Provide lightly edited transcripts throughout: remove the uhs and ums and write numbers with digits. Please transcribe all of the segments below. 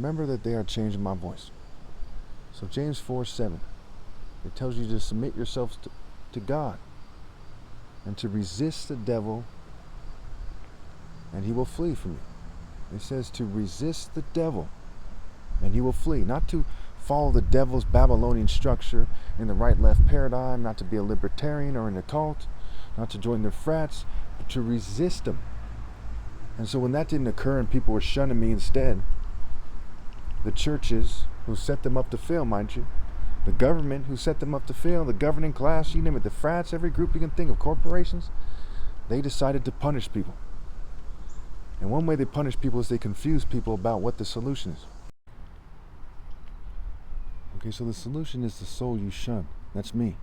remember that they are changing my voice. So James 4:7, it tells you to submit yourselves to God and to resist the devil, and he will flee from you. It says to resist the devil, and he will flee. Not to follow the devil's Babylonian structure in the right-left paradigm, not to be a libertarian or in a cult, not to join their frats, but to resist them. And so when that didn't occur and people were shunning me instead, the churches who set them up to fail, mind you, the government who set them up to fail, the governing class, you name it, the frats, every group you can think of, corporations, they decided to punish people. And one way they punish people is they confuse people about what the solution is. Okay, so the solution is the soul you shun. That's me.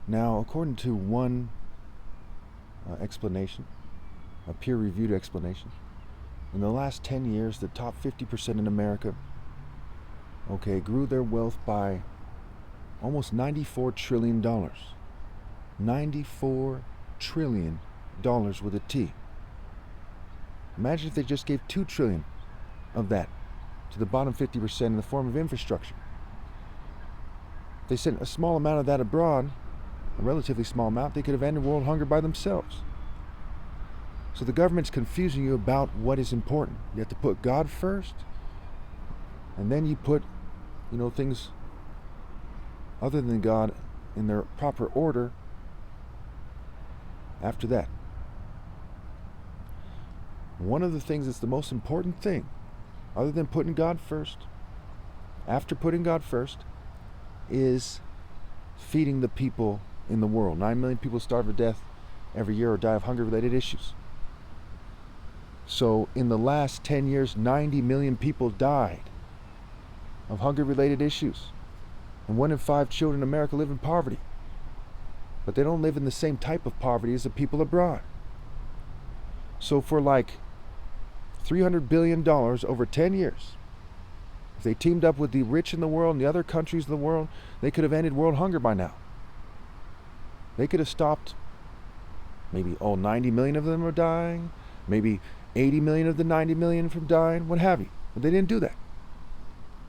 Now, according to one explanation, a peer-reviewed explanation, in the last 10 years, the top 50% in America, grew their wealth by almost $94 trillion. $94 trillion with a T. Imagine if they just gave $2 trillion of that to the bottom 50% in the form of infrastructure. If they sent a small amount of that abroad, a relatively small amount, they could have ended world hunger by themselves. So the government's confusing you about what is important. You have to put God first, and then you put, things other than God in their proper order after that. One of the things that's the most important thing, other than putting God first, after putting God first, is feeding the people in the world. 9 million people starve to death every year or die of hunger-related issues. So in the last 10 years, 90 million people died of hunger-related issues. And 1 in 5 children in America live in poverty. But they don't live in the same type of poverty as the people abroad. So for like $300 billion over 10 years, if they teamed up with the rich in the world and the other countries in the world, they could have ended world hunger by now. They could have stopped maybe 90 million of them are dying, maybe 80 million of the 90 million from dying, what have you. But they didn't do that.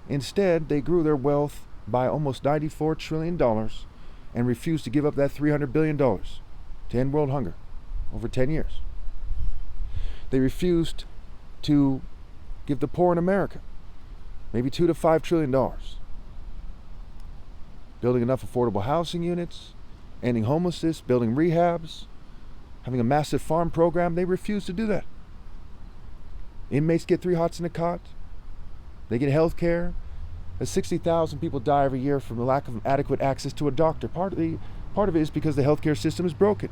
Instead, they grew their wealth by almost $94 trillion and refused to give up that $300 billion to end world hunger over 10 years. They refused to give the poor in America maybe $2 to $5 trillion. Building enough affordable housing units, ending homelessness, building rehabs, having a massive farm program. They refuse to do that. Inmates get 3 hots in a cot. They get health care. 60,000 people die every year from the lack of adequate access to a doctor. Part of it is because the healthcare system is broken.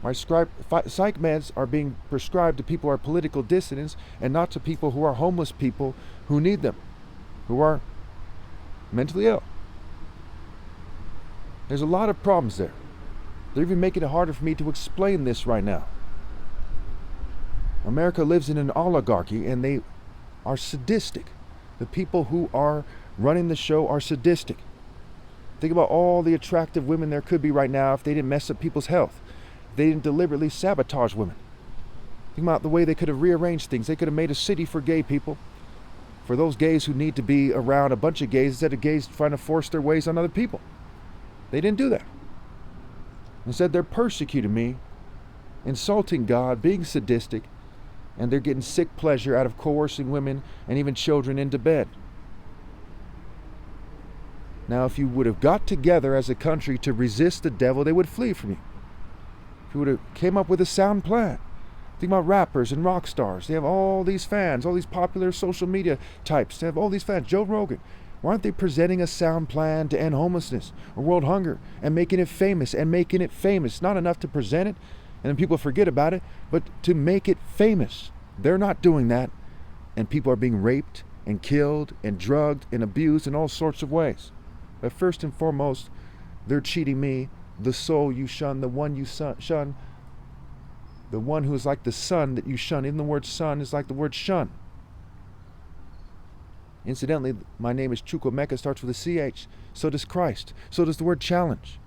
Psych meds are being prescribed to people who are political dissidents and not to people who are homeless people who need them, who are mentally ill. There's a lot of problems there. They're even making it harder for me to explain this right now. America lives in an oligarchy and they are sadistic. The people who are running the show are sadistic. Think about all the attractive women there could be right now if they didn't mess up people's health. They didn't deliberately sabotage women. Think about the way they could have rearranged things. They could have made a city for gay people, for those gays who need to be around a bunch of gays instead of gays trying to force their ways on other people. They didn't do that. Instead, they're persecuting me, insulting God, being sadistic, and they're getting sick pleasure out of coercing women and even children into bed. Now, if you would have got together as a country to resist the devil, they would flee from you. If you would have came up with a sound plan. Think about rappers and rock stars. They have all these fans, all these popular social media types. They have all these fans. Joe Rogan. Why aren't they presenting a sound plan to end homelessness or world hunger and making it famous and making it famous? Not enough to present it and then people forget about it, but to make it famous. They're not doing that, and people are being raped and killed and drugged and abused in all sorts of ways. But first and foremost, they're cheating me, the soul you shun, the one you shun, the one who is like the sun that you shun. Even the word sun is like the word shun. Incidentally, my name is Chukwemeka, starts with a CH. So does Christ. So does the word challenge.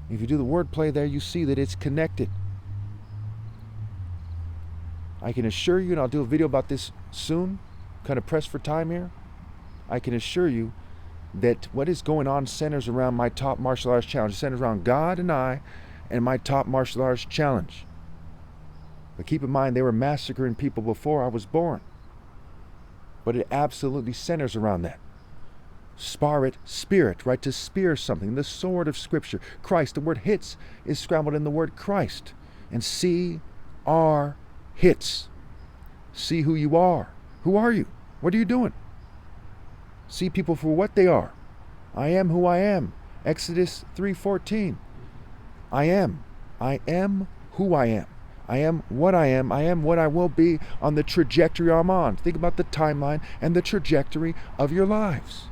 If you do the word play there, you see that it's connected. I can assure you, and I'll do a video about this soon, kind of pressed for time here. I can assure you that what is going on centers around my top martial arts challenge. It centers around God and I and my top martial arts challenge. But keep in mind, they were massacring people before I was born. But it absolutely centers around that. Sparit, spirit, right? To spear something. The sword of Scripture. Christ, the word hits is scrambled in the word Christ. And C-R hits. See who you are. Who are you? What are you doing? See people for what they are. I am who I am. Exodus 3:14. I am who I am. I am what I am. I am what I will be on the trajectory I'm on. Think about the timeline and the trajectory of your lives.